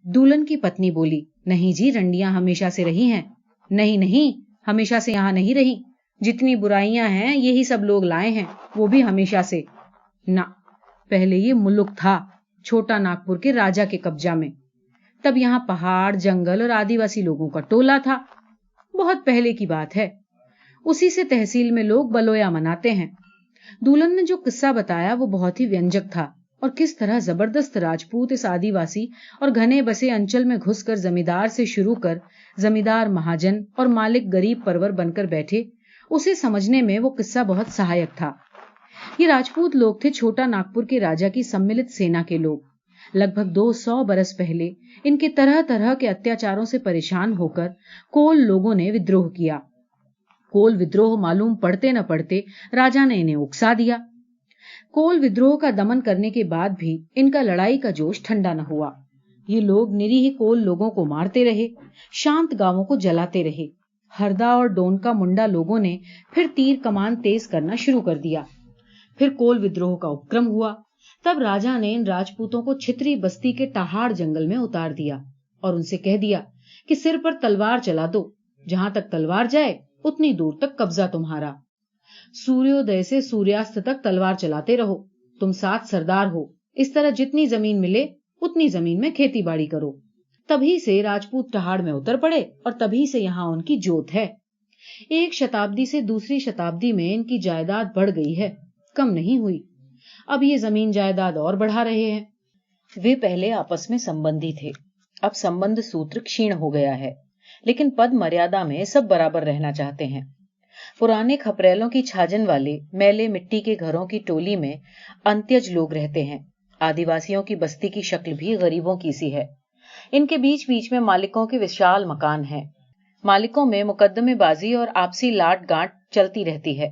दूल्हन की पत्नी बोली, नहीं जी, रंडियां हमेशा से रही हैं। नहीं नहीं, हमेशा से यहाँ नहीं रही। जितनी बुराइयां हैं यही सब लोग लाए हैं, वो भी हमेशा से ना। पहले ये मुल्क था छोटा नागपुर के राजा के कब्जा में। तब यहाँ पहाड़, जंगल और आदिवासी लोगों का टोला था। बहुत पहले की बात है। उसी से तहसील में लोग बलोया मनाते हैं। दूल्हन ने जो किस्सा बताया वो बहुत ही व्यंजक था, और किस तरह जबरदस्त राजपूत इस आदिवासी और घने बसे अंचल में घुसकर जमींदार से शुरू कर जमींदार महाजन और मालिक गरीब परवर बनकर बैठे, उसे समझने में वो किस्सा बहुत सहायक था। ये राजपूत लोग थे छोटा नागपुर के राजा की सम्मिलित सेना के लोग। लगभग 200 बरस पहले इनके तरह तरह के अत्याचारों से परेशान होकर कोल लोगों ने विद्रोह किया। कोल विद्रोह मालूम पड़ते न पड़ते राजा ने इन्हें उकसा दिया। कोल विद्रोह का दमन करने के बाद भी इनका लड़ाई का जोश ठंडा न हुआ। ये लोग निरीह कोल लोगों को मारते रहे, शांत गांवों को जलाते रहे। हरदा और डोनका मुंडा लोगों ने फिर तीर कमान तेज करना शुरू कर दिया। फिर कोल विद्रोह का उपक्रम हुआ। तब राजा ने इन राजपूतों को छित्री बस्ती के टाहाड़ जंगल में उतार दिया और उनसे कह दिया कि सिर पर तलवार चला दो, जहां तक तलवार जाए उतनी दूर तक कब्जा तुम्हारा। सूर्योदय से सूर्यास्त तक तलवार चलाते रहो, तुम 7 सरदार हो। इस तरह जितनी जमीन मिले उतनी जमीन में खेती बाड़ी करो। तभी से राजपूत टहाड़ में उतर पड़े और तभी से यहाँ उनकी जोत है। 1 शताब्दी से दूसरी शताब्दी में इनकी जायदाद बढ़ गई है, कम नहीं हुई। अब ये जमीन जायदाद और बढ़ा रहे हैं। वे पहले आपस में संबंधी थे, अब संबंध सूत्र क्षीण हो गया है, लेकिन पद मर्यादा में सब बराबर रहना चाहते हैं। पुराने खपरेलों की छाजन वाले मैले मिट्टी के घरों की टोली में अंत्यज लोग रहते हैं। आदिवासियों की बस्ती की शक्ल भी गरीबों की सी है। इनके बीच बीच में मालिकों के विशाल मकान हैं। मालिकों में मुकद्दमेबाजी और आपसी लाट गांठ चलती रहती है,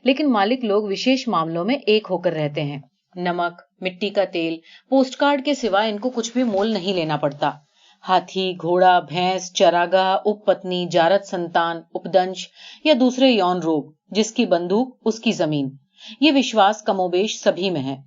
लेकिन मालिक लोग विशेष मामलों में एक होकर रहते हैं। नमक, मिट्टी का तेल, पोस्टकार्ड के सिवा इनको कुछ भी मोल नहीं लेना पड़ता। हाथी, घोड़ा, भैंस, चरागाह, उपपत्नी, जारत संतान, उपदंश या दूसरे यौन रोग, जिसकी बंदूक उसकी जमीन, ये विश्वास कमोबेश सभी में है।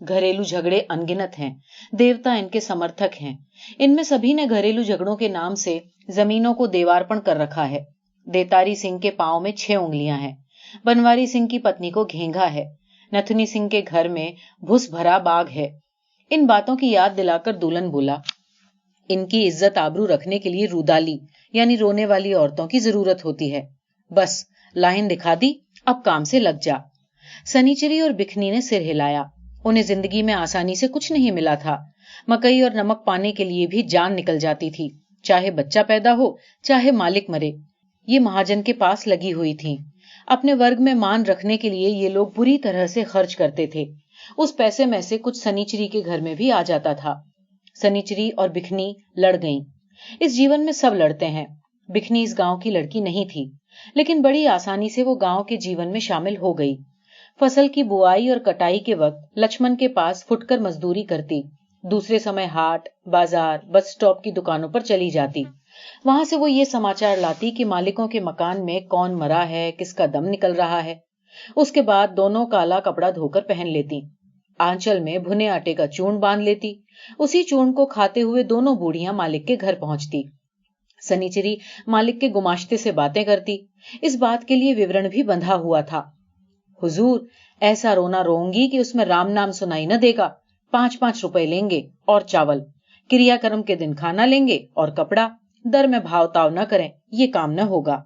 घरेलू झगड़े अनगिनत हैं, देवता इनके समर्थक हैं। इनमें सभी ने घरेलू झगड़ों के नाम से जमीनों को देवार्पण कर रखा है। देतारी सिंह के पांव में 6 उंगलियां हैं। बनवारी सिंह की पत्नी को घेंघा है। नथुनी सिंह के घर में भुस भरा बाग है। इन बातों की याद दिलाकर दुल्हन बोला, इनकी इज्जत आबरू रखने के लिए रुदाली यानी रोने वाली औरतों की जरूरत होती है। बस लाइन दिखा दी, अब काम से लग जा। सनीचरी और बिखनी ने सिर हिलाया। उन्हें जिंदगी में आसानी से कुछ नहीं मिला था। मकई और नमक पाने के लिए भी जान निकल जाती थी, चाहे बच्चा पैदा हो चाहे मालिक मरे। ये महाजन के पास लगी हुई थी। अपने वर्ग में मान रखने के लिए ये लोग बुरी तरह से खर्च करते थे। उस पैसे में से कुछ सनीचरी के घर में भी आ जाता था। सनीचरी और बिखनी लड़ गईं। इस जीवन में सब लड़ते हैं। बिखनी इस गांव की लड़की नहीं थी, लेकिन बड़ी आसानी से वो गांव के जीवन में शामिल हो गई। फसल की बुआई और कटाई के वक्त लक्ष्मण के पास फुटकर मजदूरी करती। दूसरे समय हाट, बाजार, बस स्टॉप की दुकानों पर चली जाती। वहां से वो ये समाचार लाती कि मालिकों के मकान में कौन मरा है, किसका दम निकल रहा है। उसके बाद दोनों काला कपड़ा धोकर पहन लेती। आंचल में भुने आटे का चूर्ण बांध लेती। उसी चूर्ण को खाते हुए दोनों बूढ़ियां मालिक के घर पहुंचती। सनीचरी मालिक के गुमाश्ते से बातें करती। इस बात के लिए विवरण भी बंधा हुआ था। हुजूर, ऐसा रोना रोऊंगी कि उसमें राम नाम सुनाई न देगा। 5-5 रुपए लेंगे और चावल। क्रियाक्रम के दिन खाना लेंगे और कपड़ा। दर में भाव ताव न करें, ये काम न होगा।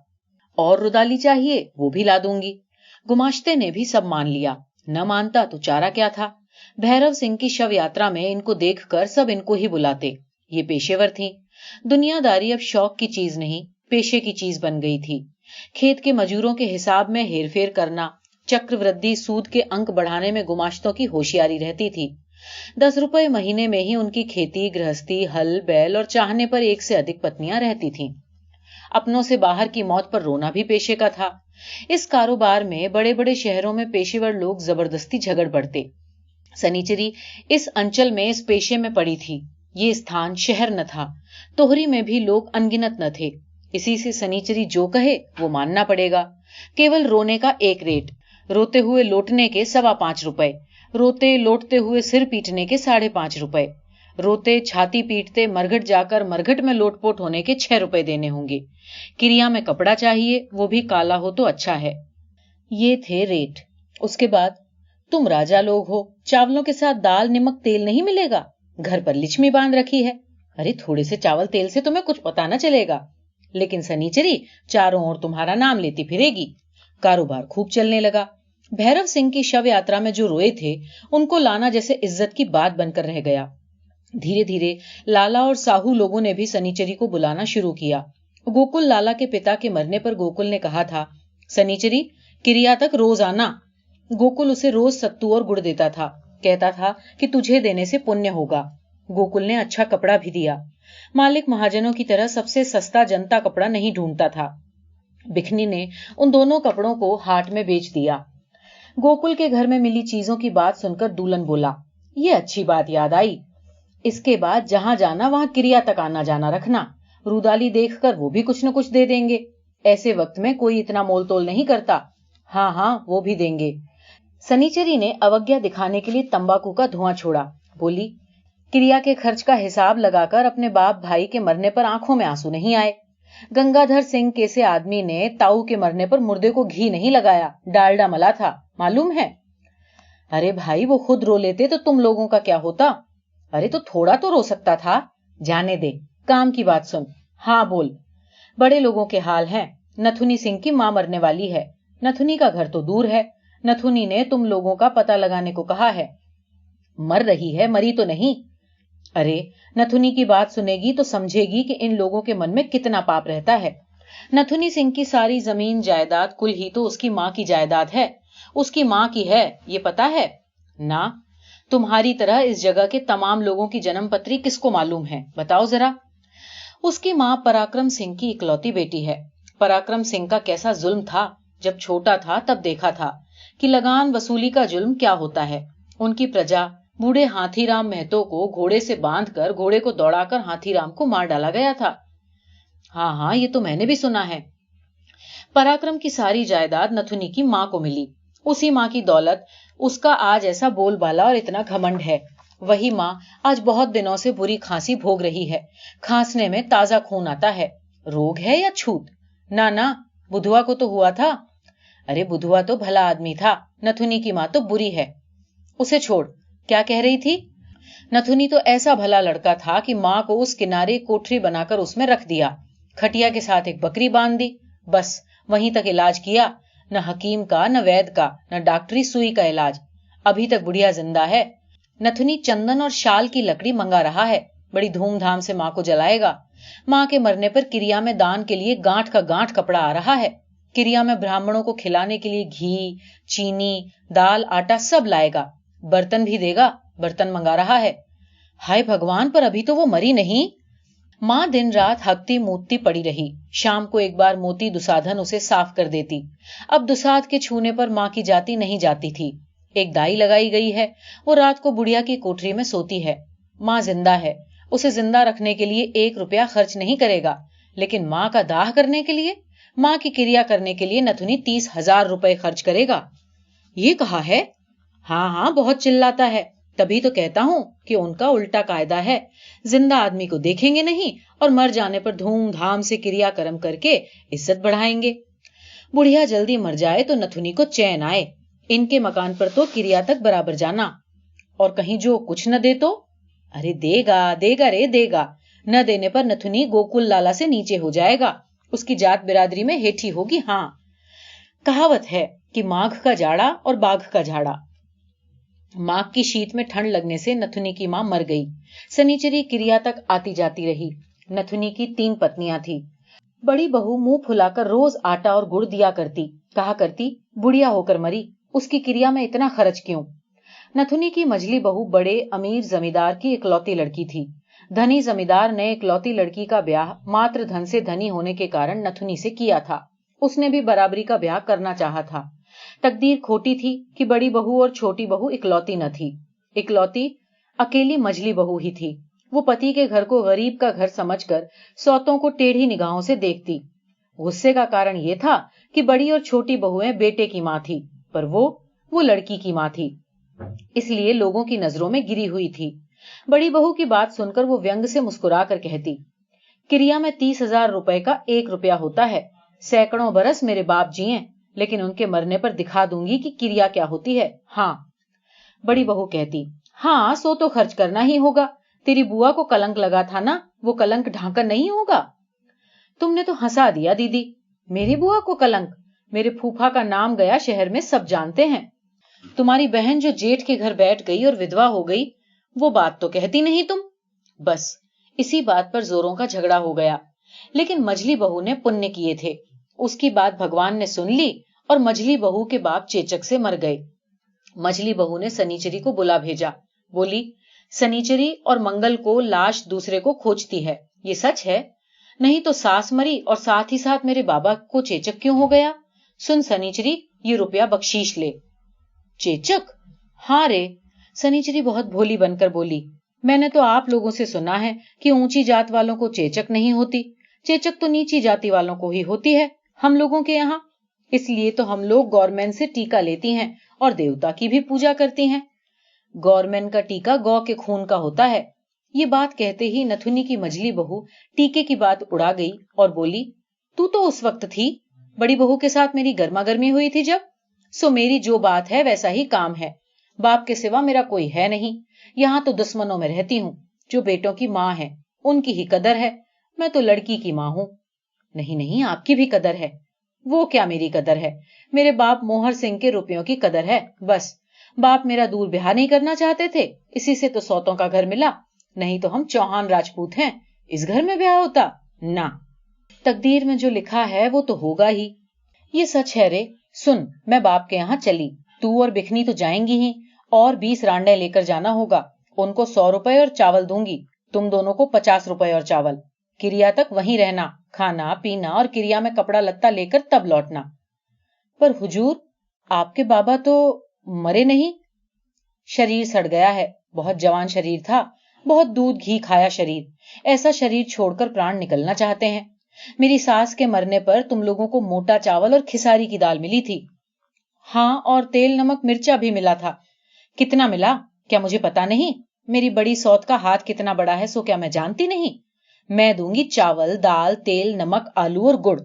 और रुदाली चाहिए, वो भी ला दूंगी। गुमाश्ते ने भी सब मान लिया। न मानता तो चारा क्या था। भैरव सिंह की शव यात्रा में इनको देखकर सब इनको ही बुलाते। ये पेशेवर थीं। दुनियादारी अब शौक की चीज नहीं, पेशे की चीज बन गई थी। खेत के मजूरों के हिसाब में हेरफेर करना, चक्रवृद्धि, सूद के अंक बढ़ाने में गुमाश्तों की होशियारी रहती थी। 10 रुपए महीने में ही उनकी खेती, गृहस्थी, हल बैल और चाहने पर 1 से अधिक पत्नियां रहती थीं। अपनों से बाहर की मौत पर रोना भी पेशे का था। इस कारोबार में बड़े बड़े शहरों में पेशेवर लोग जबरदस्ती झगड़ पड़ते। सनीचरी इस अंचल में इस पेशे में पड़ी थी। ये स्थान शहर न था। तोहरी में भी लोग अनगिनत न थे। इसी से सनीचरी जो कहे वो मानना पड़ेगा। केवल रोने का एक रेट, रोते हुए लौटने के 5.25 रुपए, रोते लौटते हुए सिर पीटने के 5.5 रुपए, रोते छाती पीटते मरघट जाकर मरघट में लोटपोट होने के 6 रुपए देने होंगे। क्रिया में कपड़ा चाहिए, वो भी काला हो तो अच्छा है। ये थे रेट। उसके बाद, तुम राजा लोग हो, चावलों के साथ दाल नमक तेल नहीं मिलेगा? घर पर लिच्छमी बांध रखी है। अरे थोड़े से चावल तेल से तुम्हें कुछ पता न चलेगा, लेकिन सनीचरी चारों ओर तुम्हारा नाम लेती फिरेगी। कारोबार खूब चलने लगा। भैरव सिंह की शव यात्रा में जो रोए थे, उनको लाना जैसे इज्जत की बात बनकर रह गया। धीरे धीरे लाला और साहू लोगों ने भी सनीचरी को बुलाना शुरू किया। गोकुल लाला के पिता के मरने पर गोकुल ने कहा था, सनीचरी क्रिया तक रोज आना। गोकुल उसे रोज सत्तू और गुड़ देता था, कहता था कि तुझे देने से पुण्य होगा। गोकुल ने अच्छा कपड़ा भी दिया। मालिक महाजनों की तरह सबसे सस्ता जनता कपड़ा नहीं ढूंढता था। बिखनी ने उन दोनों कपड़ों को हाट में बेच दिया। गोकुल के घर में मिली चीजों की बात सुनकर दूलन बोला, ये अच्छी बात याद आई। इसके बाद जहां जाना वहां क्रिया तक आना जाना रखना। रूदाली देखकर वो भी कुछ न कुछ दे देंगे। ऐसे वक्त में कोई इतना मोल तोल नहीं करता। हाँ हाँ, वो भी देंगे। सनीचरी ने अवज्ञा दिखाने के लिए तंबाकू का धुआं छोड़ा। बोली, क्रिया के खर्च का हिसाब लगाकर अपने बाप भाई के मरने पर आंखों में आंसू नहीं आए। गंगाधर सिंह कैसे आदमी ने ताऊ के मरने पर मुर्दे को घी नहीं लगाया, डालडा मला था, मालूम है? अरे भाई, वो खुद रो लेते तो तुम लोगों का क्या होता? अरे तो थोड़ा तो रो सकता था। जाने दे, काम की बात सुन। हाँ बोल। बड़े लोगों के हाल हैं। नथुनी सिंह की मां मरने वाली है। नथुनी का घर तो दूर है। नथुनी ने तुम लोगों का पता लगाने को कहा है। मर रही है, मरी तो नहीं। अरे नथुनी की बात सुनेगी तो समझेगी कि इन लोगों के मन में कितना पाप रहता है। नथुनी सिंह की सारी जमीन जायदाद कुल ही तो उसकी मां की जायदाद है। उसकी मां की है, ये पता है ना? तुम्हारी तरह इस जगह के तमाम लोगों की जन्म पत्री किसको मालूम है, बताओ जरा। उसकी मां पराक्रम सिंह की इकलौती बेटी है। पराक्रम सिंह का कैसा जुल्म था। जब छोटा था तब देखा था कि लगान वसूली का जुल्म क्या होता है। उनकी प्रजा बूढ़े हाथीराम महतो को घोड़े से बांधकर घोड़े को दौड़ाकर हाथीराम को मार डाला गया था। हाँ हाँ, ये तो मैंने भी सुना है। पराक्रम की सारी जायदाद नथुनी की मां को मिली। उसी मां की दौलत उसका आज ऐसा बोलबाला और इतना घमंड है। वही मां आज बहुत दिनों से बुरी खांसी भोग रही है। खांसने में ताजा खून आता है। रोग है या छूत? ना ना, बुधुआ को तो हुआ था। अरे बुधुआ तो भला आदमी था, नथुनी की मां तो बुरी है। उसे छोड़, क्या कह रही थी? नथुनी तो ऐसा भला लड़का था कि मां को उस किनारे कोठरी बनाकर उसमें रख दिया। खटिया के साथ एक बकरी बांध दी, बस वहीं तक इलाज किया। न हकीम का, न वैद का, न डॉक्टरी सुई का इलाज। अभी तक बुढ़िया जिंदा है। नथुनी चंदन और शाल की लकड़ी मंगा रहा है। बड़ी धूमधाम से मां को जलाएगा। मां के मरने पर क्रिया में दान के लिए गांठ का गांठ कपड़ा आ रहा है। क्रिया में ब्राह्मणों को खिलाने के लिए घी, चीनी, दाल, आटा सब लाएगा। बर्तन भी देगा, बर्तन मंगा रहा है। हाय भगवान, पर अभी तो वो मरी नहीं। मां दिन रात हकती मूतती पड़ी रही। शाम को एक बार मोती दुसाधन उसे साफ कर देती। अब दुसाध के छूने पर मां की जाती नहीं जाती थी। एक दाई लगाई गई है, वो रात को बुढ़िया की कोठरी में सोती है। मां जिंदा है, उसे जिंदा रखने के लिए 1 रुपया खर्च नहीं करेगा, लेकिन मां का दाह करने के लिए, मां की क्रिया करने के लिए नथुनी 30,000 रुपए खर्च करेगा। ये कहा है? हाँ हाँ, बहुत चिल्लाता है। तभी तो कहता हूं कि उनका उल्टा कायदा है। जिंदा आदमी को देखेंगे नहीं और मर जाने पर धूमधाम से क्रिया कर्म करके इज्जत बढ़ाएंगे। बुढ़िया जल्दी मर जाए तो नथुनी को चैन आए। इनके मकान पर तो क्रिया तक बराबर जाना। और कहीं जो कुछ न दे तो? अरे देगा देगा रे देगा। न देने पर नथुनी गोकुल लाला से नीचे हो जाएगा। उसकी जात बिरादरी में हेठी होगी। हाँ, कहावत है कि माघ का जाड़ा और बाघ का झाड़ा। माघ की शीत में ठंड लगने से नथुनी की मां मर गई। सनीचरी क्रिया तक आती जाती रही। नथुनी की 3 पत्नियां थी। बड़ी बहू मुंह फुलाकर रोज आटा और गुड़ दिया करती। कहा करती, बुढ़िया होकर मरी, उसकी क्रिया में इतना खर्च क्यों? नथुनी की मझली बहू बड़े अमीर जमींदार की इकलौती लड़की थी। धनी जमींदार ने इकलौती लड़की का ब्याह मात्र धन से धनी होने के कारण नथुनी से किया था। उसने भी बराबरी का ब्याह करना चाहा था। तकदीर खोटी थी कि बड़ी बहू और छोटी बहू इकलौती न थी। इकलौती अकेली मझली बहू ही थी। वो पति के घर को गरीब का घर समझकर सौतों को टेढ़ी निगाहों से देखती। गुस्से का कारण यह था कि बड़ी और छोटी बहुएं बेटे की मां थी, पर वो लड़की की मां थी, इसलिए लोगों की नजरों में गिरी हुई थी। बड़ी बहू की बात सुनकर वो व्यंग से मुस्कुरा कर कहती, किरिया में 30,000 रुपए का 1 रुपया होता है। सैकड़ों बरस मेरे बाप जिए, लेकिन उनके मरने पर दिखा दूंगी कि किरिया क्या होती है। हाँ। बड़ी बहू कहती, हाँ सो तो खर्च करना ही होगा। तेरी बुआ को कलंक लगा था ना, वो कलंक ढांकन नहीं होगा। तुमने तो हंसा दिया दीदी। मेरी बुआ को कलंक? मेरे फूफा का नाम गया शहर में, सब जानते हैं। तुम्हारी बहन जो जेठ के घर बैठ गई और विधवा हो गई, वो बात तो कहती नहीं तुम। बस इसी बात पर जोरों का झगड़ा हो गया। लेकिन मझली बहू ने पुण्य किए थे, उसकी बात भगवान ने सुन ली और मझली बहू के बाप चेचक से मर गए। मझली बहू ने सनीचरी को बुला भेजा। बोली, सनीचरी और मंगल को लाश दूसरे को खोजती है, ये सच है? नहीं तो सास मरी और साथ ही साथ मेरे बाबा को चेचक क्यों हो गया? सुन सनीचरी, ये रुपया बख्शीश ले। चेचक? हाँ रे। सनीचरी बहुत भोली बनकर बोली, मैंने तो आप लोगों से सुना है कि ऊंची जात वालों को चेचक नहीं होती। चेचक तो नीची जाति वालों को ही होती है, हम लोगों के यहाँ। इसलिए तो हम लोग गवर्नमेंट से टीका लेती हैं और देवता की भी पूजा करती हैं। गवर्नमेंट का टीका गौ के खून का होता है। ये बात कहते ही नथुनी की मझली बहू टीके की बात उड़ा गई और बोली, तू तो उस वक्त थी, बड़ी बहू के साथ मेरी गर्मा गर्मी हुई थी जब। सो मेरी जो बात है वैसा ही काम है। बाप के सिवा मेरा कोई है नहीं। यहाँ तो दुश्मनों में रहती हूँ, जो बेटों की माँ है उनकी ही कदर है। मैं तो लड़की की माँ हूँ। नहीं नहीं, आपकी भी कदर है। वो क्या मेरी कदर है? मेरे बाप मोहर सिंह के रुपयों की कदर है, बस। बाप मेरा दूर ब्याह नहीं करना चाहते थे, इसी से तो सौतों का घर मिला। नहीं तो हम चौहान राजपूत हैं, इस घर में ब्याह होता ना। तकदीर में जो लिखा है वो तो होगा ही। ये सच है रे। सुन, मैं बाप के यहाँ चली, तू और बिखनी तो जाएंगी ही, और 20 रांडे लेकर जाना होगा। उनको 100 रुपए और चावल दूंगी, तुम दोनों को 50 रुपए और चावल। किरिया तक वहीं रहना, खाना पीना और किरिया में कपड़ा लत्ता लेकर तब लौटना। पर हुजूर, आपके बाबा तो मरे नहीं? शरीर सड़ गया है, बहुत जवान शरीर था, बहुत दूध घी खाया शरीर। ऐसा शरीर छोड़कर प्राण निकलना चाहते हैं। मेरी सास के मरने पर तुम लोगों को मोटा चावल और खिसारी की दाल मिली थी। हाँ, और तेल नमक मिर्चा भी मिला था। कितना मिला क्या मुझे पता नहीं? मेरी बड़ी सौत का हाथ कितना बड़ा है सो क्या मैं जानती नहीं? मैं दूंगी चावल दाल तेल नमक आलू और गुड़।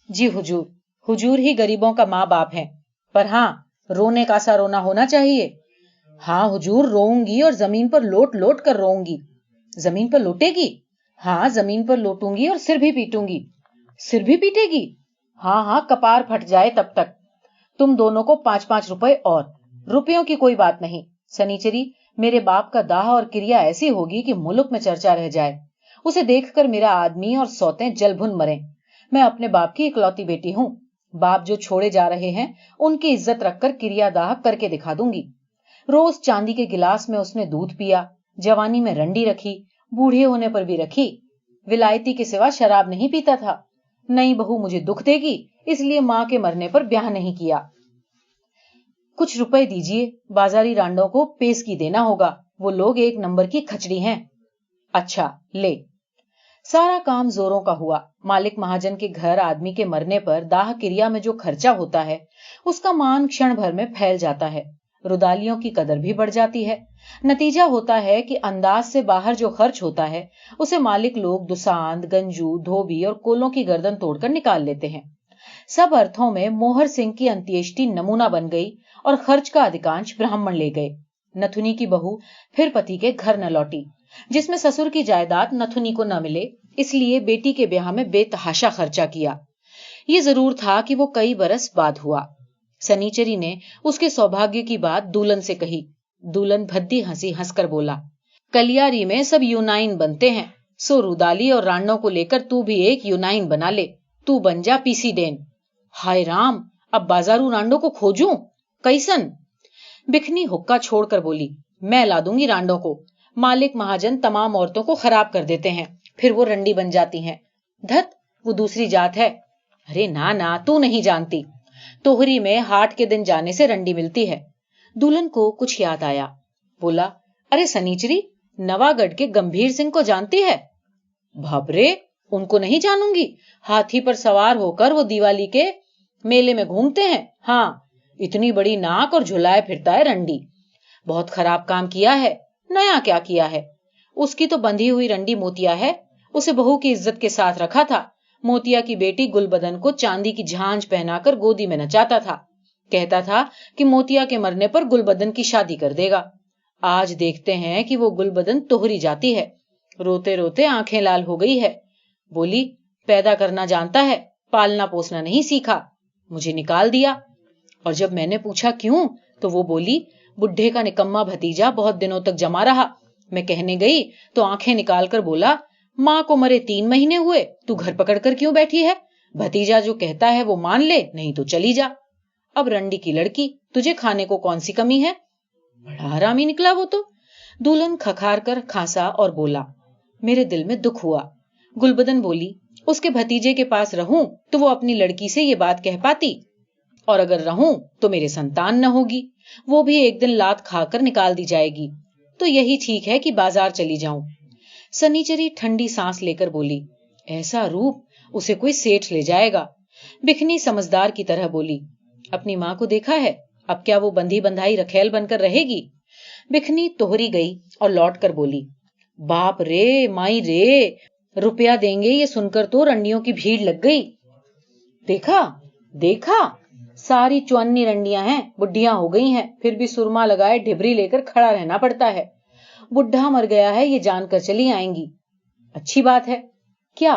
जी हुजूर, हुजूर ही गरीबों का माँ बाप है। पर हाँ, रोने का सा रोना होना चाहिए। हाँ हुजूर, रोऊंगी और जमीन पर लोट लोट कर रोऊंगी। जमीन पर लोटेगी? हाँ, जमीन पर लोटूंगी और सिर भी पीटूंगी। सिर भी पीटेगी? हाँ हाँ, कपार फट जाए तब तक। तुम दोनों को 5-5 रुपए और। रुपयों की कोई बात नहीं। सनीचरी, मेरे बाप का दाह और क्रिया ऐसी होगी कि मुल्क में चर्चा रह जाए। उसे देखकर मेरा आदमी और सौतें जल भुन मरे। मैं अपने बाप की इकलौती बेटी हूँ। बाप जो छोड़े जा रहे हैं उनकी इज्जत रखकर क्रिया दाह करके दिखा दूंगी। रोज चांदी के गिलास में उसने दूध पिया, जवानी में रंडी रखी, बूढ़े होने पर भी रखी। विलायती के सिवा शराब नहीं पीता था। नई बहू मुझे दुख देगी, इसलिए माँ के मरने पर ब्याह नहीं किया। कुछ रुपए दीजिए, बाजारी रांडों को पेशगी देना होगा, वो लोग 1 नंबर की खचड़ी हैं। अच्छा ले। सारा काम जोरों का हुआ। मालिक महाजन के घर आदमी के मरने पर दाह क्रिया में जो खर्चा होता है उसका मान क्षण भर में फैल जाता है। रुदालियों की कदर भी बढ़ जाती है। नतीजा होता है कि अंदाज से बाहर जो खर्च होता है उसे मालिक लोग दुसांद गंजू धोबी और कोलों की गर्दन तोड़कर निकाल लेते हैं। सब अर्थों में मोहर सिंह की अंत्येष्टि नमूना बन गई और खर्च का अधिकांश ब्राह्मण ले गए। नथुनी की बहू फिर पति के घर न लौटी, जिसमें ससुर की जायदाद नथुनी को न मिले, इसलिए बेटी के ब्याह में बेतहाशा खर्चा किया। ये जरूर था कि वो कई बरस बाद हुआ। सनीचरी ने उसके सौभाग्य की बात दूल्हन से कही। दूल्हन भद्दी हंसी हंसकर बोला, कलियारी में सब यूनाइन बनते हैं, सो रुदाली और रांडों को लेकर तू भी एक यूनाइन बना ले। तू बन जा पीसीडेन। हाय राम, अब बाजारू रांडों को खोजूं? कैसन? बिखनी हुक्का छोड़कर बोली, मैं ला दूंगी रांडों को। मालिक महाजन तमाम औरतों को खराब कर देते हैं, फिर वो रंडी बन जाती हैं। धत, वो दूसरी जात है। अरे ना ना, तू नहीं जानती। तोहरी में हाट के दिन जाने से रंडी मिलती है। दुल्हन को कुछ याद आया। बोला, अरे सनीचरी, नवागढ़ के गंभीर सिंह को जानती है? भाबरे, उनको नहीं जानूंगी। हाथी पर सवार होकर वो दिवाली के मेले में घूमते हैं। हाँ, इतनी बड़ी नाक और झुलाए फिरता है रंडी। बहुत खराब काम किया है। नया क्या किया है? उसकी तो बंधी हुई रंडी मोतिया है, उसे बहू की इज्जत के साथ रखा था। मोतिया की बेटी गुलबदन को चांदी की झांझ पहनाकर गोदी में नचाता था। कहता था कि मोतिया के मरने पर गुलबदन की शादी कर देगा। आज देखते हैं कि वो गुलबदन तोहरी जाती है। रोते रोते आंखें लाल हो गई है। बोली, पैदा करना जानता है, पालना पोसना नहीं सीखा। मुझे निकाल दिया। और जब मैंने पूछा क्यों, तो वो बोली, बुढ़े का निकम्मा भतीजा बहुत दिनों तक जमा रहा। मैं कहने गई तो आंखें निकाल कर बोला, माँ को मरे 3 महीने हुए, तू घर पकड़ कर क्यों बैठी है? भतीजा जो कहता है वो मान ले, नहीं तो चली जा। अब रंडी की लड़की, तुझे खाने को कौन सी कमी है? बड़ा हरामी निकला वो तो। दुल्हन खखार कर खांसा और बोला, मेरे दिल में दुख हुआ। गुलबदन बोली, उसके भतीजे के पास रहूं तो वो अपनी लड़की से ये बात कह पाती, और अगर रहूं तो मेरे संतान न होगी, वो भी एक दिन लात खाकर निकाल दी जाएगी। तो यही ठीक है कि बाजार चली जाऊं। सनीचरी ठंडी सांस लेकर बोली, ऐसा रूप उसे कोई सेठ ले जाएगा। बिखनी समझदार की तरह बोली, अपनी माँ को देखा है, अब क्या वो बंधी बंधाई रखेल बनकर रहेगी? बिखनी तोहरी गई और लौट कर बोली, बाप रे माई रे, रुपया देंगे ये सुनकर तो रंडियों की भीड़ लग गई। देखा देखा, सारी चौन्नी रंडियां हैं, बुढ़ियां हो गई हैं, फिर भी सुरमा लगाए ढिबरी लेकर खड़ा रहना पड़ता है। बुढ़ा मर गया है ये जानकर चली आएंगी। अच्छी बात है। क्या?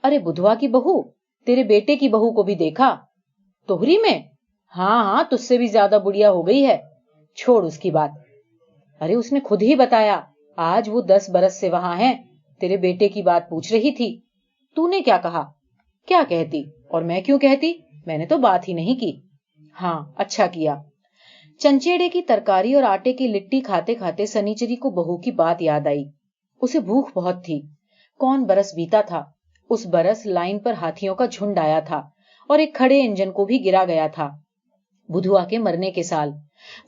अरे बुधवा की बहू, तेरे बेटे की बहू को भी देखा? तोहरी में? हाँ हाँ, तुझसे भी ज्यादा बुढ़िया हो गई है। छोड़ उसकी बात। अरे उसने खुद ही बताया, आज वो 10 बरस से वहां है। तेरे बेटे की बात पूछ रही थी। तूने क्या कहा? क्या कहती, और मैं क्यों कहती? मैंने तो बात ही नहीं की। हाँ, अच्छा किया। चंचेड़े की तरकारी और आटे की लिट्टी खाते खाते सनीचरी को बहू की बात याद आई। उसे भूख बहुत थी। कौन बरस बीता था? उस बरस लाइन पर हाथियों का झुंड आया था और एक खड़े इंजन को भी गिरा गया था। बुधुआ के मरने के साल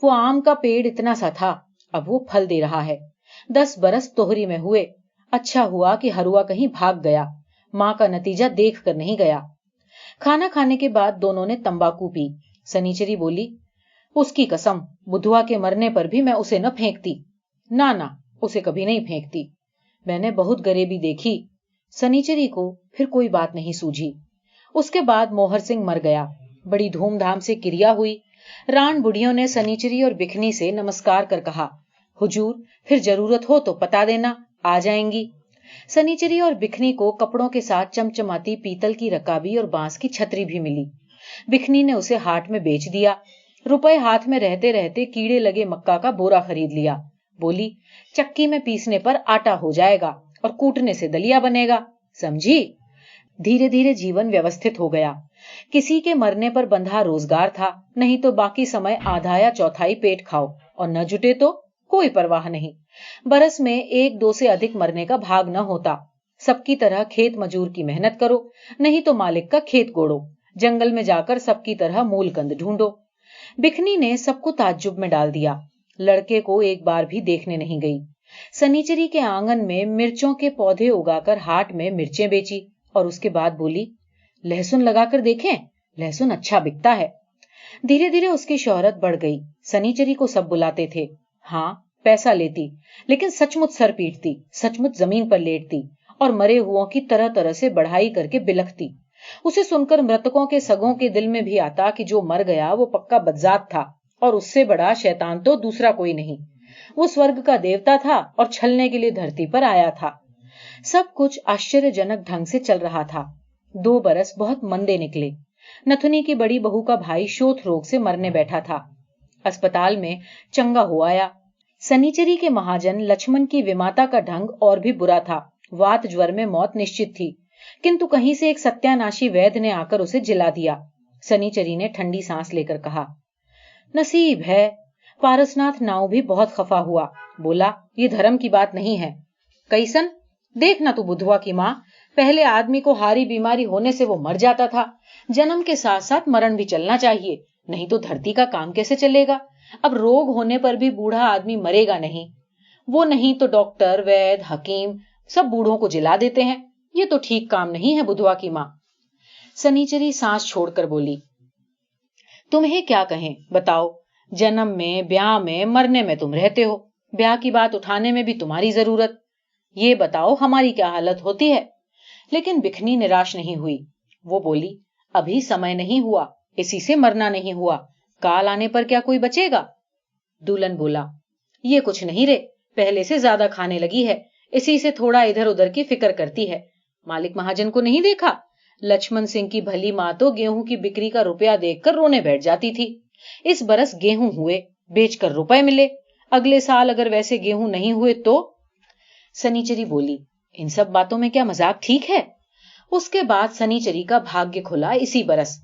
वो आम का पेड़ इतना सा था, अब वो फल दे रहा है। 10 बरस तोहरी में हुए। अच्छा हुआ कि हरुआ कहीं भाग गया, माँ का नतीजा देख कर नहीं गया। खाना खाने के बाद दोनों ने तंबाकू पी। सनीचरी बोली, उसकी कसम, बुधुआ के मरने पर भी मैं उसे न फेंकती। ना ना, उसे कभी नहीं फेंकती। मैंने बहुत गरीबी देखी। सनीचरी को फिर कोई बात नहीं सूझी। उसके बाद मोहर सिंह मर गया। बड़ी धूमधाम से क्रिया हुई। रान बुढ़ियों ने सनीचरी और बिखनी से नमस्कार कर कहा, हुजूर, फिर जरूरत हो तो पता देना, आ जाएंगी। सनीचरी और बिखनी को कपड़ों के साथ चमचमाती पीतल की रकाबी और बांस की छतरी भी मिली। बिखनी ने उसे हाट में बेच दिया। रुपए हाथ में रहते रहते कीड़े लगे मक्का का बोरा खरीद लिया। बोली, चक्की में पीसने पर आटा हो जाएगा और कूटने से दलिया बनेगा, समझी? धीरे धीरे जीवन व्यवस्थित हो गया। किसी के मरने पर बंधा रोजगार था, नहीं तो बाकी समय आधा या चौथाई पेट खाओ, और न जुटे तो कोई परवाह नहीं। बरस में 1-2 से अधिक मरने का भाग न होता। सबकी तरह खेत मजूर की मेहनत करो, नहीं तो मालिक का खेत गोड़ो। जंगल में जाकर सबकी तरह मूल कंद ढूंढो। बिखनी ने सबको ताज्जुब में डाल दिया। लड़के को एक बार भी देखने नहीं गई। सनीचरी के आंगन में मिर्चों के पौधे उगाकर हाट में मिर्चें बेची और उसके बाद बोली, लहसुन लगाकर देखें, लहसुन अच्छा बिकता है। धीरे धीरे उसकी शोहरत बढ़ गई। सनीचरी को सब बुलाते थे। हाँ, पैसा लेती, लेकिन सचमुच सर पीटती, सचमुच जमीन पर लेटती और मरे हुओं की तरह तरह से बढ़ाई करके बिलखती। उसे सुनकर मृतकों के सगों के दिल में भी आता कि जो मर गया वो पक्का बदजात था और उससे बड़ा शैतान तो दूसरा कोई नहीं। वो स्वर्ग का देवता था और छलने के लिए धरती पर आया था। सब कुछ आश्चर्यजनक ढंग से चल रहा था। 2 बरस बहुत मंदे निकले। नथुनी की बड़ी बहू का भाई शोथ रोग से मरने बैठा था। अस्पताल में चंगा हो आया। सनीचरी के महाजन लक्ष्मण की विमाता का ढंग और भी बुरा था। वात ज्वर में मौत निश्चित थी, किंतु कहीं से एक सत्यानाशी वैद्य ने आकर उसे जिला दिया। सनीचरी ने ठंडी सांस लेकर कहा, नसीब है। पारसनाथ नाव भी बहुत खफा हुआ। बोला, ये धर्म की बात नहीं है। कैसन? देखना तू बुधवा की माँ, पहले आदमी को हारी बीमारी होने से वो मर जाता था। जन्म के साथ साथ मरण भी चलना चाहिए, नहीं तो धरती का काम कैसे चलेगा? अब रोग होने पर भी बूढ़ा आदमी मरेगा नहीं। वो नहीं तो डॉक्टर, वैद्य, हकीम सब बूढ़ों को जिला देते हैं। ये तो ठीक काम नहीं है बुधवा की माँ। सनीचरी सांस छोड़कर बोली, तुम्हें क्या कहें बताओ? जन्म में, ब्याह में, मरने में तुम रहते हो। ब्याह की बात उठाने में भी तुम्हारी जरूरत। ये बताओ हमारी क्या हालत होती है। लेकिन बिखनी निराश नहीं हुई। वो बोली, अभी समय नहीं हुआ, इसी से मरना नहीं हुआ, काल आने पर क्या कोई बचेगा। दूल्हन बोला, ये कुछ नहीं रे, पहले से ज्यादा खाने लगी है, इसी से थोड़ा इधर उधर की फिक्र करती है। मालिक महाजन को नहीं देखा? लक्ष्मण सिंह की भली माँ तो गेहूं की बिक्री का रुपया देखकर रोने बैठ जाती थी। इस बरस गेहूं हुए, बेचकर रुपए मिले, अगले साल अगर वैसे गेहूं नहीं हुए तो। सनीचरी बोली, इन सब बातों में क्या मजाक ठीक है। उसके बाद सनीचरी का भाग्य खुला इसी बरस।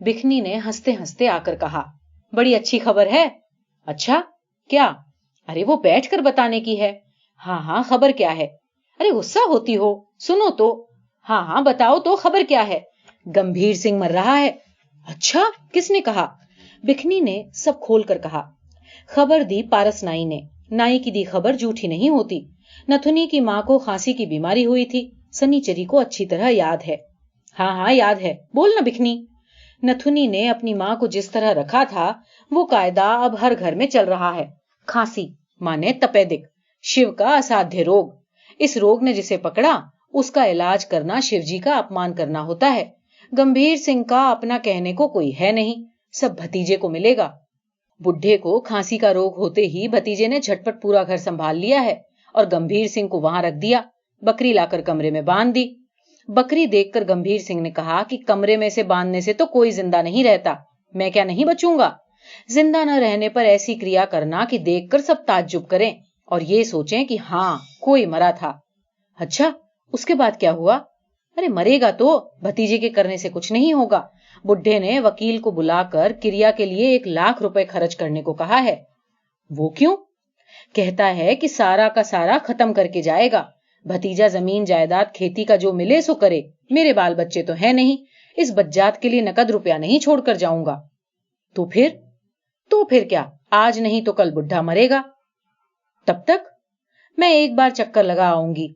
बिखनी ने हंसते हंसते आकर कहा, बड़ी अच्छी खबर है। अच्छा, क्या? अरे वो बैठकर बताने की है। हाँ हाँ, खबर क्या है? अरे गुस्सा होती हो, सुनो तो। हाँ हाँ बताओ तो, खबर क्या है? गंभीर सिंह मर रहा है। अच्छा, किसने कहा? बिखनी ने सब खोल कर कहा। खबर दी पारस नाई ने। नाई की दी खबर झूठी नहीं होती। नथुनी की माँ को खांसी की बीमारी हुई थी, सनीचरी को अच्छी तरह याद है। हाँ हाँ याद है, बोल ना बिखनी। नथुनी ने अपनी माँ को जिस तरह रखा था, वो कायदा अब हर घर में चल रहा है। खांसी माने तपेदिक, शिव का असाध्य रोग। इस रोग ने जिसे पकड़ा, उसका इलाज करना शिवजी का अपमान करना होता है। गंभीर सिंह का अपना कहने को कोई है नहीं, सब भतीजे को मिलेगा। बुढ़े को खांसी का रोग होते ही भतीजे ने झटपट पूरा घर संभाल लिया है और गंभीर सिंह को वहां रख दिया। बकरी लाकर कमरे में बांध दी। बकरी देखकर गंभीर सिंह ने कहा कि कमरे में से बांधने से तो कोई जिंदा नहीं रहता, मैं क्या नहीं बचूंगा? जिंदा न रहने पर ऐसी क्रिया करना कि देखकर सब ताज्जुब करें और ये सोचें कि हाँ, कोई मरा था। अच्छा, उसके बाद क्या हुआ? अरे मरेगा तो भतीजे के करने से कुछ नहीं होगा। बुढ़े ने वकील को बुलाकर क्रिया के लिए 1,00,000 रुपए खर्च करने को कहा है। वो क्यों? कहता है कि सारा का सारा खत्म करके जाएगा। भतीजा जमीन जायदाद खेती का जो मिले सो करे, मेरे बाल बच्चे तो है नहीं, इस बज्जात के लिए नकद रुपया नहीं छोड़कर जाऊंगा। तो फिर क्या, आज नहीं तो कल बुढ़ा मरेगा। तब तक मैं एक बार चक्कर लगा आऊंगी।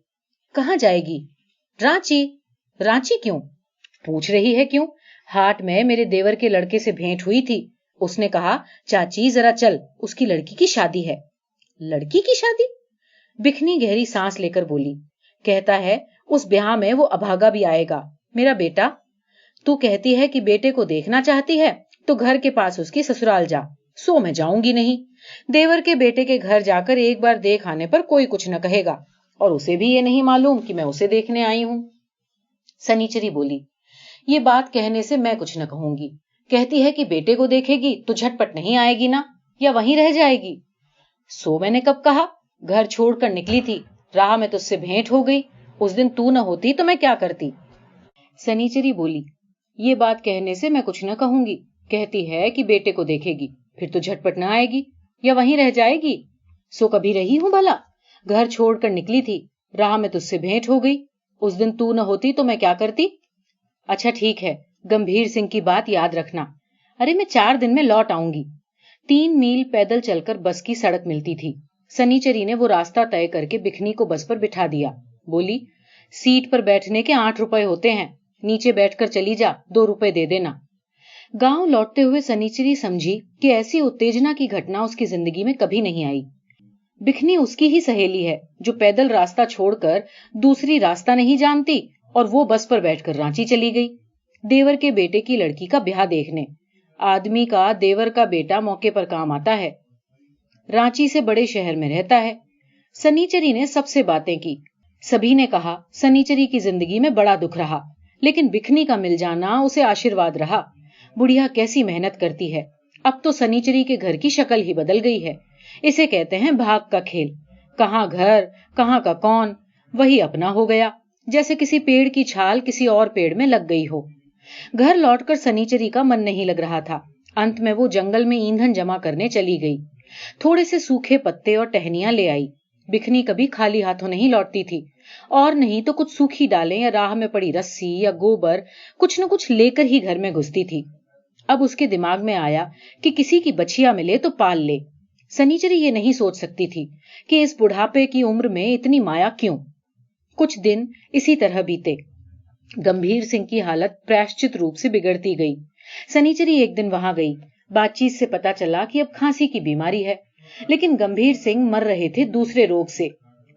कहाँ जाएगी? रांची। रांची क्यों? पूछ रही है क्यों? हाट में मेरे देवर के लड़के से भेंट हुई थी। उसने कहा, चाची जरा चल, उसकी लड़की की शादी है। लड़की की शादी? बिखनी गहरी सांस लेकर बोली। कहता है उस ब्याह में वो अभागा भी आएगा, मेरा बेटा। तू कहती है कि बेटे को देखना चाहती है तो घर के पास उसकी ससुराल जा। सो मैं जाऊंगी नहीं। देवर के बेटे के घर जाकर एक बार देख आने पर कोई कुछ न कहेगा, और उसे भी ये नहीं मालूम कि मैं उसे देखने आई हूं। सनीचरी बोली, ये बात कहने से मैं कुछ न कहूंगी। कहती है कि बेटे को देखेगी तो झटपट नहीं आएगी ना, या वहीं रह जाएगी। सो मैंने कब कहा? घर छोड़कर निकली थी, राह में तुझसे भेंट हो गई। उस दिन तू न होती तो मैं क्या करती? सनीचरी बोली, ये बात कहने से मैं कुछ न कहूंगी। कहती है कि बेटे को देखेगी, फिर तो झटपट न आएगी, या वहीं रह जाएगी। सो कभी रही हूं भला? घर छोड़कर निकली थी, राह में तुझसे भेंट हो गई। उस दिन तू न होती तो मैं क्या करती? अच्छा ठीक है, गंभीर सिंह की बात याद रखना। अरे मैं 4 दिन में लौट आऊंगी। 3 मील पैदल चलकर बस की सड़क मिलती थी। सनीचरी ने वो रास्ता तय करके बिखनी को बस पर बिठा दिया। बोली, सीट पर बैठने के 8 रुपए होते हैं, नीचे बैठकर चली जा, 2 रुपए दे देना। गांव लौटते हुए सनीचरी समझी कि ऐसी उत्तेजना की घटना उसकी जिंदगी में कभी नहीं आई। बिखनी उसकी ही सहेली है जो पैदल रास्ता छोड़कर दूसरी रास्ता नहीं जानती, और वो बस पर बैठकर रांची चली गई देवर के बेटे की लड़की का ब्याह देखने। आदमी का देवर का बेटा मौके पर काम आता है। रांची से बड़े शहर में रहता है। सनीचरी ने सबसे बातें की। सभी ने कहा सनीचरी की जिंदगी में बड़ा दुख रहा, लेकिन बिखनी का मिल जाना उसे आशीर्वाद रहा। बुढ़िया कैसी मेहनत करती है। अब तो सनीचरी के घर की शक्ल ही बदल गई है। इसे कहते हैं भाग का खेल। कहाँ घर, कहाँ का कौन, वही अपना हो गया, जैसे किसी पेड़ की छाल किसी और पेड़ में लग गई हो। घर लौटकर सनीचरी का मन नहीं लग रहा था। अंत में वो जंगल में ईंधन जमा करने चली गई। थोड़े से सूखे पत्ते और टहनियां ले आई। बिखनी कभी खाली हाथों नहीं लौटती थी, और नहीं तो कुछ सूखी डालें या राह में पड़ी रस्सी या गोबर कुछ न कुछ लेकर ही घर में घुसती थी। अब उसके दिमाग में आया कि किसी की बछिया मिले तो पाल ले। सनीचरी ये नहीं सोच सकती थी कि इस बुढ़ापे की उम्र में इतनी माया क्यों। कुछ दिन इसी तरह बीते। गंभीर सिंह की हालत प्रायश्चित रूप से बिगड़ती गई। सनीचरी एक दिन वहां गई। बातचीत से पता चला कि अब खांसी की बीमारी है। लेकिन गंभीर सिंह मर रहे थे दूसरे रोग से।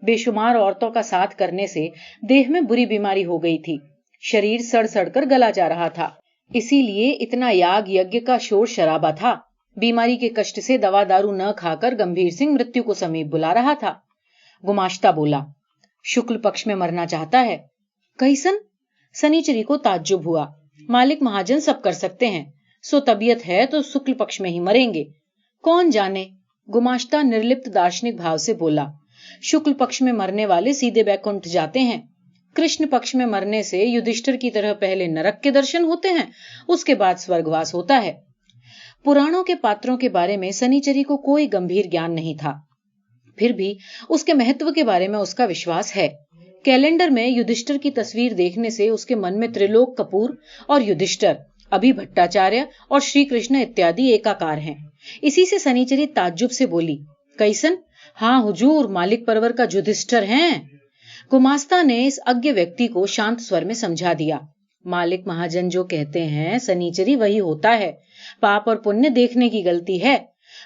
बेशुमार औरतों का साथ करने से देह में बुरी बीमारी हो गई थी। शरीर सड़ सड़ कर गला जा रहा था। इसीलिए इतना याग यज्ञ का शोर शराबा था। बीमारी के कष्ट से दवा दारू न खाकर गंभीर सिंह मृत्यु को समीप बुला रहा था। गुमाश्ता बोला, शुक्ल पक्ष में मरना चाहता है? कैसन? सनीचरी को ताज्जुब हुआ। मालिक महाजन सब कर सकते हैं, सो तबीयत है तो शुक्ल पक्ष में ही मरेंगे। कौन जाने, गुमाश्ता निर्लिप्त दार्शनिक भाव से बोला। शुक्ल पक्ष में मरने वाले सीधे बैकुंठ जाते हैं। कृष्ण पक्ष में मरने से युधिष्ठिर की तरह पहले नरक के दर्शन होते हैं, उसके बाद स्वर्गवास होता है। पुराणों के पात्रों के बारे में सनीचरी को कोई गंभीर ज्ञान नहीं था, फिर भी उसके महत्व के बारे में उसका विश्वास है। कैलेंडर में युधिष्ठिर की तस्वीर देखने से उसके मन में त्रिलोक कपूर और युधिष्ठिर, अभि भट्टाचार्य और श्री कृष्ण इत्यादि एकाकार हैं। इसी से सनीचरी ताज्जुब से बोली, कैसन? हाँ हुजूर, मालिक परवर का युधिष्ठिर हैं। गुमास्ता ने इस अज्ञ व्यक्ति को शांत स्वर में समझा दिया। मालिक महाजन जो कहते हैं सनीचरी वही होता है। पाप और पुण्य देखने की गलती है।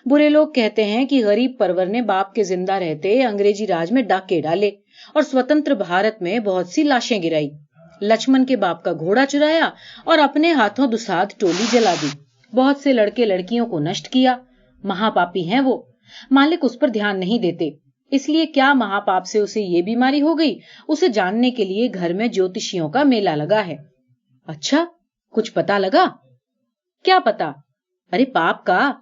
बुरे लोग कहते हैं कि गरीब परवर ने बाप के जिंदा रहते अंग्रेजी राज में डाके डाले और स्वतंत्र भारत में बहुत सी लाशें गिराई। लक्ष्मण के बाप का घोड़ा चुराया और अपने हाथों दुसाध टोली जला दी। बहुत से लड़के लड़कियों को नष्ट किया। महापापी हैं वो। मालिक उस पर ध्यान नहीं देते। इसलिए क्या महापाप से उसे ये बीमारी हो गई, उसे जानने के लिए घर में ज्योतिषियों का मेला लगा है। अच्छा, कुछ पता लगा? क्या पता? अरे पाप का।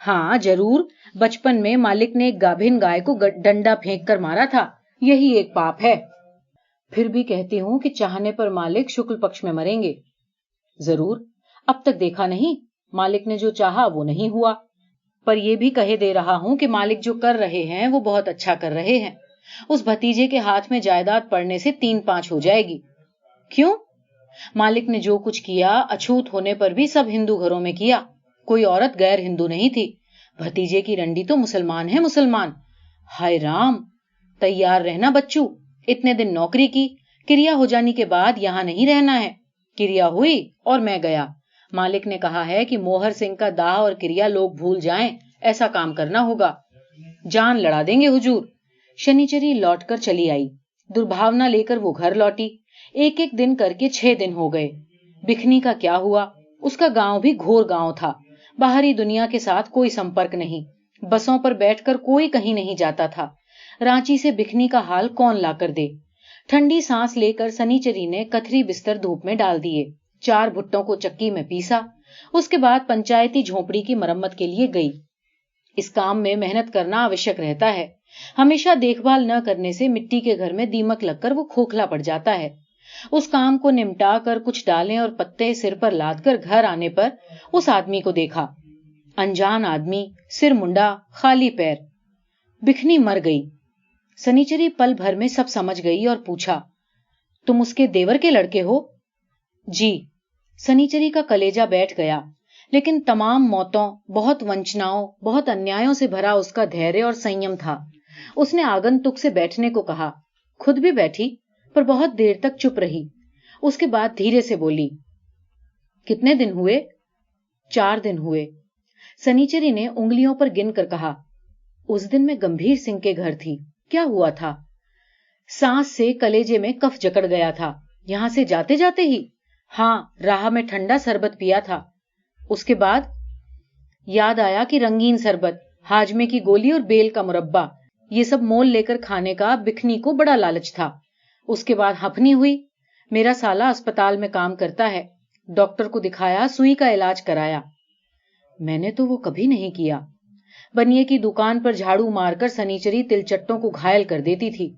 हाँ जरूर, बचपन में मालिक ने एक गाभिन गाय को डंडा फेंक कर मारा था, यही एक पाप है। फिर भी कहती हूँ कि चाहने पर मालिक शुक्ल पक्ष में मरेंगे। जरूर, अब तक देखा नहीं। मालिक ने जो चाहा वो नहीं हुआ। पर यह भी कहे दे रहा हूं कि मालिक जो कर रहे हैं वो बहुत अच्छा कर रहे हैं। उस भतीजे के हाथ में जायदाद पड़ने से 3-5 हो जाएगी। क्यों? मालिक ने जो कुछ किया अछूत होने पर भी सब हिंदू घरों में किया। कोई औरत गैर हिंदू नहीं थी। भतीजे की रंडी तो मुसलमान है, मुसलमान। हाय राम, तैयार रहना बच्चू। इतने दिन नौकरी की, क्रिया हो जाने के बाद यहाँ नहीं रहना है। क्रिया हुई और मैं गया। मालिक ने कहा है कि मोहर सिंह का दाह और क्रिया लोग भूल जाएं, ऐसा काम करना होगा। जान लड़ा देंगे हुजूर। शनिचरी लौटकर चली आई। दुर्भावना लेकर वो घर लौटी। एक एक दिन करके 6 दिन हो गए। बिखनी का क्या हुआ? उसका गांव भी घोर गांव था। बाहरी दुनिया के साथ कोई संपर्क नहीं। बसों पर बैठकर कोई कहीं नहीं जाता था। रांची से बिखनी का हाल कौन लाकर दे? ठंडी सांस लेकर सनीचरी ने कथरी बिस्तर धूप में डाल दिए। 4 भुट्टों को चक्की में पीसा। उसके बाद पंचायती झोपड़ी की मरम्मत के लिए गई। इस काम में मेहनत करना आवश्यक रहता है। हमेशा देखभाल न करने से मिट्टी के घर में दीमक लगकर वो खोखला पड़ जाता है। उस काम को निमटा कर कुछ डालें और पत्ते सिर पर लादकर घर आने पर उस आदमी को देखा। अनजान आदमी, सिर मुंडा, खाली पैर। बिखनी मर गई। सनीचरी पल भर में सब समझ गई और पूछा, तुम उसके देवर के लड़के हो? जी। सनीचरी का कलेजा बैठ गया। लेकिन तमाम मौतों, बहुत वंचनाओं, बहुत अन्यायों से भरा उसका धैर्य और संयम था। उसने आगंतुक से बैठने को कहा। खुद भी बैठी, पर बहुत देर तक चुप रही। उसके बाद धीरे से बोली, कितने दिन हुए? 4 दिन हुए। सनीचरी ने उंगलियों पर गिनकर कहा। उस दिन मैं गंभीर सिंह के घर थी। क्या हुआ था? सांस से कलेजे में कफ जकड़ गया था। यहां से जाते जाते ही? हाँ, राह में ठंडा शरबत पिया था। उसके बाद याद आया कि रंगीन शरबत, हाजमे की गोली और बेल का मुरब्बा, ये सब मोल लेकर खाने का बिखनी को बड़ा लालच था। उसके बाद हफनी हुई। मेरा साला अस्पताल में काम करता है। डॉक्टर को दिखाया, सुई का इलाज कराया। मैंने तो वो कभी नहीं किया। बनिए की दुकान पर झाड़ू मारकर सनीचरी तिलचट्टों को घायल कर देती थी।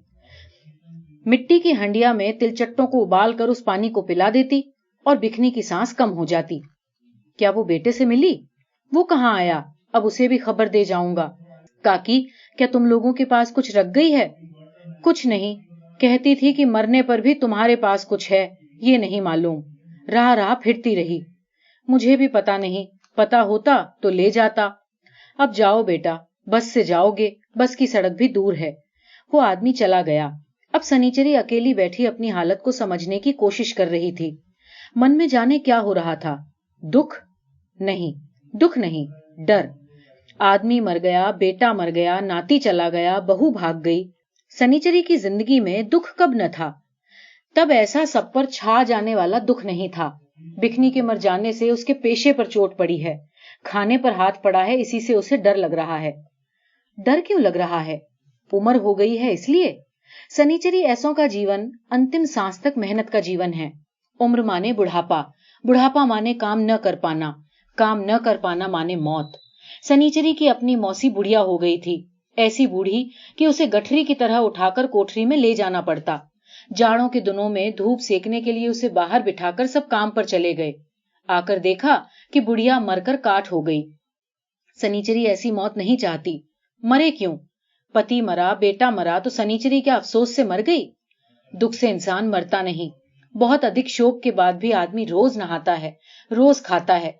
मिट्टी की हंडिया में तिलचट्टों को उबाल कर उस पानी को पिला देती और बिखनी की सांस कम हो जाती। क्या वो बेटे से मिली? वो कहाँ आया? अब उसे भी खबर दे जाऊंगा। काकी, क्या तुम लोगों के पास कुछ रख गई है? कुछ नहीं, कहती थी कि मरने पर भी तुम्हारे पास कुछ है, ये नहीं मालूम। राह राह फिरती रही। मुझे भी पता नहीं, पता होता तो ले जाता। अब जाओ बेटा, बस से जाओगे, बस की सड़क भी दूर है। वो आदमी चला गया। अब सनीचरी अकेली बैठी अपनी हालत को समझने की कोशिश कर रही थी। मन में जाने क्या हो रहा था। दुख नहीं, डर। आदमी मर गया, बेटा मर गया, नाती चला गया, बहू भाग गई। सनीचरी की जिंदगी में दुख कब न था। तब ऐसा सब पर छा जाने वाला दुख नहीं था। बिखनी के मर जाने से उसके पेशे पर चोट पड़ी है, खाने पर हाथ पड़ा है, इसी से उसे डर लग रहा है। डर क्यों लग रहा है? उम्र हो गई है इसलिए। सनीचरी ऐसों का जीवन अंतिम सांस तक मेहनत का जीवन है। उम्र माने बुढ़ापा, बुढ़ापा माने काम न कर पाना, काम न कर पाना माने मौत। सनीचरी की अपनी मौसी बुढ़िया हो गई थी, ऐसी बूढ़ी कि उसे गठरी की तरह उठाकर कोठरी में ले जाना पड़ता। जाड़ों के दिनों में धूप सेकने के लिए उसे बाहर बिठाकर सब काम पर चले गए। आकर देखा कि बुढ़िया मरकर काठ हो गई। सनीचरी ऐसी मौत नहीं चाहती। मरे क्यों? पति मरा, बेटा मरा तो सनीचरी क्या अफसोस से मर गई? दुख से इंसान मरता नहीं। बहुत अधिक शोक के बाद भी आदमी रोज नहाता है, रोज खाता है।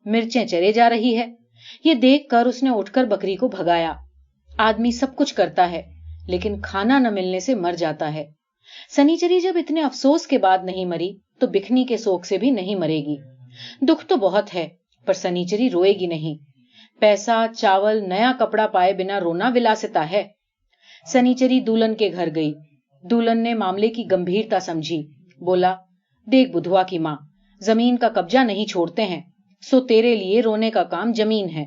मिर्चें चरे जा रही है, ये देखकर उसने उठकर बकरी को भगाया। आदमी सब कुछ करता है, लेकिन खाना न मिलने से मर जाता है। सनीचरी जब इतने अफसोस के बाद नहीं मरी, तो बिखनी के शोक से भी नहीं मरेगी। दुख तो बहुत है, पर सनीचरी रोएगी नहीं। पैसा, चावल, नया कपड़ा पाए बिना रोना विलासिता है। सनीचरी दूल्हन के घर गई। दूल्हन ने मामले की गंभीरता समझी। बोला, देख बुधवा की माँ, जमीन का कब्जा नहीं छोड़ते हैं, सो तेरे लिए रोने का काम जमीन है।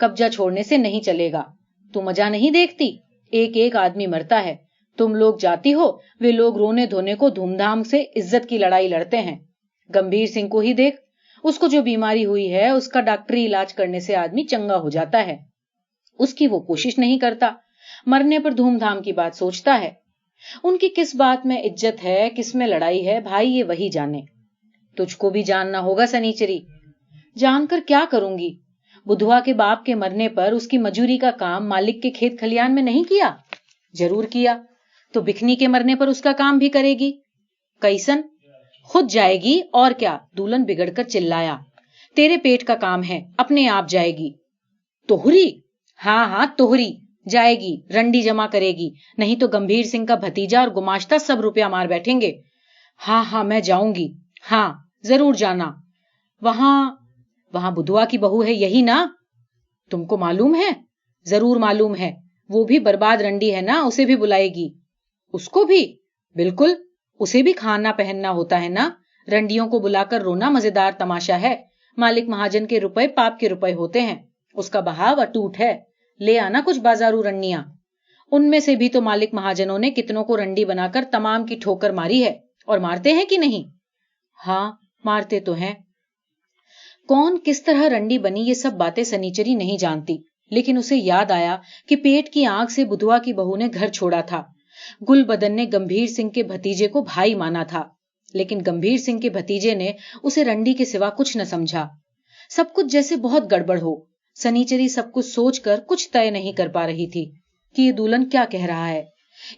कब्जा छोड़ने से नहीं चलेगा। तू मजा नहीं देखती? एक एक आदमी मरता है। तुम लोग जाती हो, वे लोग रोने धोने को धूमधाम से इज्जत की लड़ाई लड़ते हैं। गंभीर सिंह को ही देख, उसको जो बीमारी हुई है उसका डॉक्टरी इलाज करने से आदमी चंगा हो जाता है। उसकी वो कोशिश नहीं करता, मरने पर धूमधाम की बात सोचता है। उनकी किस बात में इज्जत है, किस में लड़ाई है, भाई ये वही जाने। तुझको भी जानना होगा सनीचरी। जानकर क्या करूंगी? बुधवा के बाप के मरने पर उसकी मजूरी का काम मालिक के खेत खलियान में नहीं किया? जरूर किया। तो बिखनी के मरने पर उसका काम भी करेगी। कैसन? खुद जाएगी और क्या। दूल्हन बिगड़कर चिल्लाया, तेरे पेट का काम है, अपने आप जाएगी। तोहरी? हाँ हाँ तोहरी जाएगी, रंडी जमा करेगी, नहीं तो गंभीर सिंह का भतीजा और गुमाश्ता सब रुपया मार बैठेंगे। हाँ हाँ मैं जाऊंगी, हाँ जरूर जाना। वहां बुधवा की बहू है यही ना? तुमको मालूम है? जरूर मालूम है, वो भी बर्बाद रंडी है ना, उसे भी बुलाएगी। उसको भी? बिल्कुल, उसे भी खाना पहनना होता है ना। रंडियों को बुलाकर रोना मजेदार तमाशा है। मालिक महाजन के रुपए पाप के रुपए होते हैं, उसका बहाव अटूट है। ले आना कुछ बाजारू रंडियां। उनमें से भी तो मालिक महाजनों ने कितनों को रंडी बनाकर तमाम की ठोकर मारी है, और मारते हैं कि नहीं? हाँ मारते तो हैं। कौन किस तरह रंडी बनी ये सब बातें सनीचरी नहीं जानती, लेकिन उसे याद आया कि पेट की आग से बुधवा की बहू ने घर छोड़ा था। गुलबदन ने गंभीर सिंह के भतीजे को भाई माना था, लेकिन गंभीर सिंह के भतीजे ने उसे रंडी के सिवा कुछ न समझा। सब कुछ जैसे बहुत गड़बड़ हो। सनीचरी सब कुछ सोचकर कुछ तय नहीं कर पा रही थी कि ये दुल्हन क्या कह रहा है।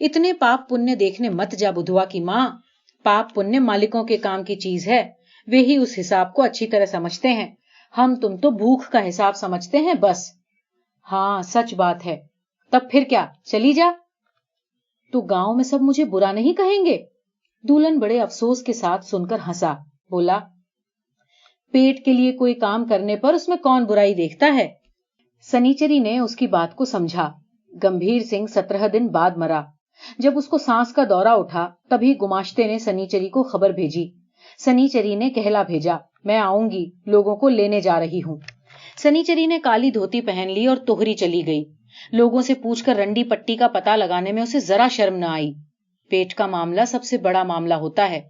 इतने पाप पुण्य देखने मत जा बुधवा की माँ। पाप पुण्य मालिकों के काम की चीज है, वे ही उस हिसाब को अच्छी तरह समझते हैं। हम तुम तो भूख का हिसाब समझते हैं बस। हाँ सच बात है। तब फिर क्या, चली जा। तो गांव में सब मुझे बुरा नहीं कहेंगे? दुल्हन बड़े अफसोस के साथ सुनकर हंसा। बोला, पेट के लिए कोई काम करने पर उसमें कौन बुराई देखता है। सनीचरी ने उसकी बात को समझा। गंभीर सिंह 17 दिन बाद मरा। जब उसको सांस का दौरा उठा, तभी गुमाश्ते ने सनीचरी को खबर भेजी। सनीचरी ने कहला भेजा, मैं आऊंगी, लोगों को लेने जा रही हूँ। सनीचरी ने काली धोती पहन ली और तोहरी चली गई। लोगों से पूछकर रंडी पट्टी का पता लगाने में उसे जरा शर्म न आई। पेट का मामला सबसे बड़ा मामला होता है।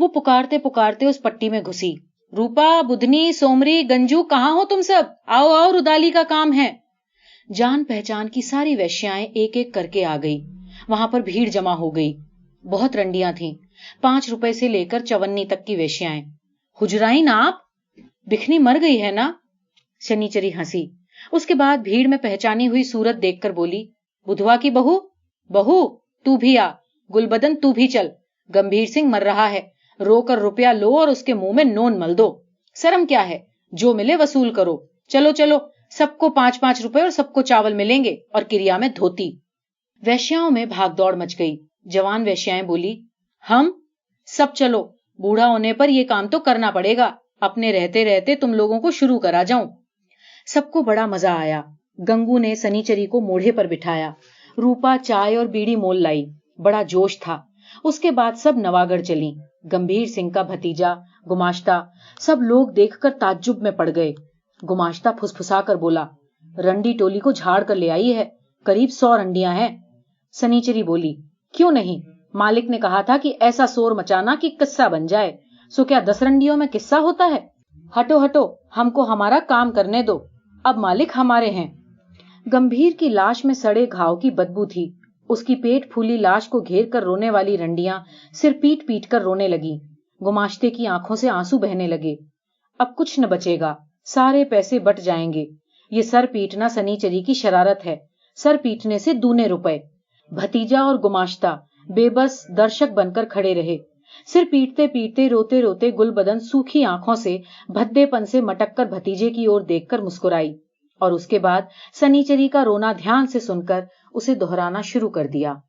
वो पुकारते पुकारते उस पट्टी में घुसी। रूपा, बुधनी, सोमरी, गंजू, कहाँ हो तुम सब? आओ आओ, रुदाली का काम है। जान पहचान की सारी वैश्याएं एक एक करके आ गई। वहां पर भीड़ जमा हो गई। बहुत रंडियां थीं, 5 रुपए से लेकर 54 तक की वैश्याएं। हुजराई ना आप? बिखनी मर गई है ना? शनिचरी हंसी। उसके बाद भीड़ में पहचानी हुई सूरत देखकर बोली, बुधवा की बहू, बहू तू भी आ, गुलबदन तू भी चल। गंभीर सिंह मर रहा है, रोकर रुपया लो और उसके मुंह में नोन मल दो। शर्म क्या है, जो मिले वसूल करो। चलो चलो, सबको 5-5 रुपए और सबको चावल मिलेंगे और किरिया में धोती। वैश्याओं में भागदौड़ मच गई। जवान वैश्याएं बोली, हम सब चलो, बूढ़ा होने पर यह काम तो करना पड़ेगा। अपने रहते रहते तुम लोगों को शुरू करा जाऊं। सबको बड़ा मजा आया। गंगू ने सनीचरी को मोढ़े पर बिठाया। रूपा चाय और बीड़ी मोल लाई। बड़ा जोश था। उसके बाद सब नवागढ़ चली। गंभीर सिंह का भतीजा, गुमाश्ता, सब लोग देखकर ताज्जुब में पड़ गए। गुमाश्ता फुसफुसा कर बोला, रंडी टोली को झाड़ कर ले आई है, करीब 100 रंडियां हैं। सनीचरी बोली, क्यों नहीं, मालिक ने कहा था कि ऐसा शोर मचाना कि किस्सा बन जाए। सो क्या 10 रंडियों में किस्सा होता है? हटो हटो, हमको हमारा काम करने दो, अब मालिक हमारे हैं। गंभीर की लाश में सड़े घाव की बदबू थी। उसकी पेट फूली लाश को घेर कर रोने वाली रंडियां सिर पीट पीट कर रोने लगी। गुमाश्ते की आंखों से आंसू बहने लगे। अब कुछ न बचेगा, सारे पैसे बट जाएंगे। ये सर पीटना सनीचरी की शरारत है, सर पीटने से दूने रुपए। भतीजा और गुमाश्ता बेबस दर्शक बनकर खड़े रहे। सिर पीटते पीटते रोते रोते गुलबदन सूखी आंखों से भद्देपन से मटक कर भतीजे की ओर देखकर मुस्कुराई और उसके बाद सनीचरी का रोना ध्यान से सुनकर उसे दोहराना शुरू कर दिया।